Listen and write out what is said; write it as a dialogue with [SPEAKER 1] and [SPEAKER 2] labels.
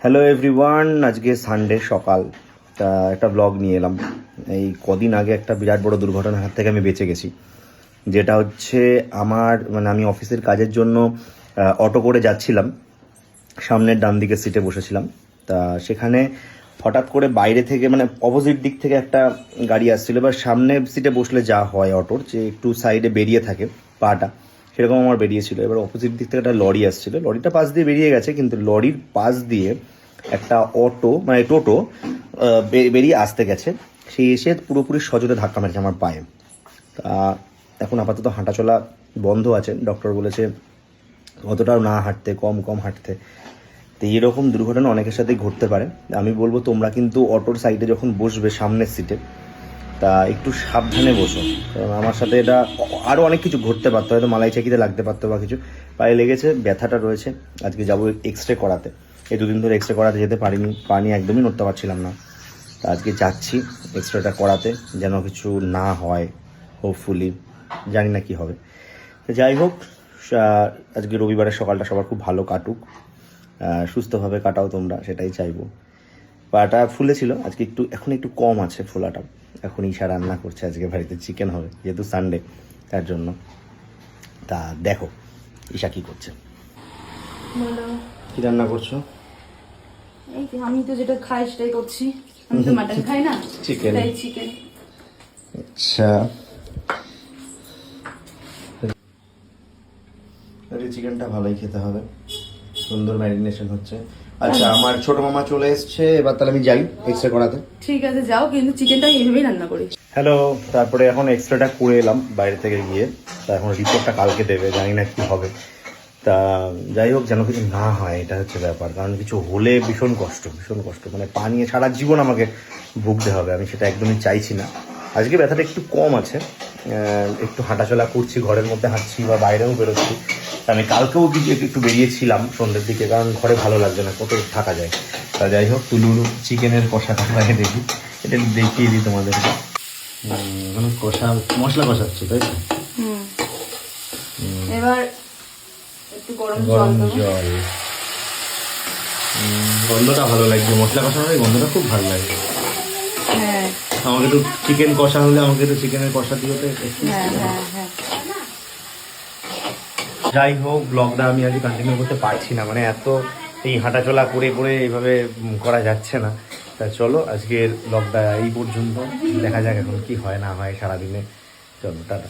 [SPEAKER 1] Hello everyone, আজকে Sunday সকাল। তা একটা ব্লগ নিয়ে এলাম। এই কদিন আগে একটা বিরাট বড় দুর্ঘটনার হাত থেকে আমি বেঁচে গেছি। যেটা হচ্ছে আমি অফিসের কাজের জন্য অটো করে যাচ্ছিলাম, সামনের ডান দিকের সিটে বসেছিলাম। তা সেখানে হঠাৎ করে বাইরে থেকে অপোজিট দিক থেকে একটা গাড়ি আসছিল। এবার সামনের সিটে বসলে যা হয় অটোর, যে একটু সাইডে বেরিয়ে থাকে পাটা, সেরকম আমার বেরিয়েছিল। এবার অপোজিট দিক থেকে একটা লরি আসছিল, লরিটা পাশ দিয়ে বেরিয়ে গেছে, কিন্তু লরির পাশ দিয়ে একটা টোটো বেরিয়ে আসতে গেছে। সে এসে পুরোপুরি সজোরে ধাক্কা মেরেছে আমার পায়ে। তা এখন আপাতত হাঁটাচলা বন্ধ আছে, ডক্টর বলেছে অতটাও না হাঁটতে, কম কম হাঁটতে। তো এইরকম দুর্ঘটনা অনেকের সাথেই ঘটতে পারে। আমি বলবো তোমরা কিন্তু অটোর সাইডে যখন বসবে সামনের সিটে, তা একটু সাবধানে বসো। কারণ আমার সাথে এটা আরও অনেক কিছু ঘটতে পারতো, হয়তো মালাই চাকিতে লাগতে পারতো বা কিছু। পায়ে লেগেছে, ব্যথাটা রয়েছে। আজকে যাবো এক্সরে করাতে। এই দুদিন ধরে এক্সরে করাতে যেতে পারিনি, একদমই নড়তে পারছিলাম না। তা আজকে যাচ্ছি এক্সরেটা করাতে, যেন কিছু না হয়। হোপফুলি, জানি না কি হবে। যাই হোক, আজকে রবিবারের সকালটা সবার খুব ভালো কাটুক, সুস্থভাবে কাটাও তোমরা, সেটাই চাইবো। পাটা ফুলেছিল আজকে, এখন একটু কম আছে ফোলাটা। এখন ঈশা রান্না করছে, আজকে বাড়িতে চিকেন হবে যেহেতু সানডে, তার জন্য। তা দেখো ঈশা কি করছে। কি রান্না করছো?
[SPEAKER 2] এই আমি তো যেটা খাই সেটাই করছি। আমি তো মাটন খাই না,
[SPEAKER 1] চিকেন।
[SPEAKER 2] চিকেন।
[SPEAKER 1] আচ্ছা, চিকেনটা ভালোই খেতে হবে, সুন্দর ম্যারিনেশন হচ্ছে। আচ্ছা, আমার ছোট মামা চলে এসছে, এবার তাহলে আমি যাই এক্সরে করাতে।
[SPEAKER 2] ঠিক আছে যাও, কিন্তু চিকেনটা এইভাবেই রান্না করি।
[SPEAKER 1] হ্যালো, তারপরে এখন এক্সরেটা করে এলাম বাইরে থেকে গিয়ে। তা এখন রিপোর্টটা কালকে দেবে, জানি না কি হবে। তা যাই হোক, যেন কিছু না হয়, এটা হচ্ছে ব্যাপার। কারণ কিছু হলে ভীষণ কষ্ট, পা নিয়ে সারা জীবন আমাকে ভুগতে হবে। আমি সেটা একদমই চাইছি না। আজকে ব্যথাটা একটু কম আছে, একটু হাঁটাচলা করছি, ঘরের মধ্যে হাঁটছি বা বাইরেও বেরোচ্ছি। আমি কালকেও একটু বেরিয়েছিলাম সন্ধ্যের দিকে, কারণ ঘরে ভালো লাগছে না, কত থাকা যায়। তা যাই হোক, তুলুর চিকেনের কষাটা বাইরে দেখি, এটা দেখিয়ে দিই তোমাদেরকে। কষা মশলা কষাচ্ছি, তাই তো?
[SPEAKER 2] এবার একটু
[SPEAKER 1] গরম জল। গন্ধটা ভালো লাগছে, মশলা কষানোর গন্ধটা খুব ভালো লাগছে।
[SPEAKER 2] হ্যাঁ,
[SPEAKER 1] আমাকে একটু চিকেন কষা হলে, আমাকে একটু চিকেনের কষা দিও তো।
[SPEAKER 2] হ্যাঁ।
[SPEAKER 1] যাই হোক, ব্লগটা আমি আজকে কন্টিনিউ করতে পারছি না, এত এই হাঁটাচলা করে করে এইভাবে করা যাচ্ছে না। তা চলো, আজকের ব্লগটা এই পর্যন্ত। দেখা যাক এখন কি হয় না হয় সারাদিনে। চলো, টাটা।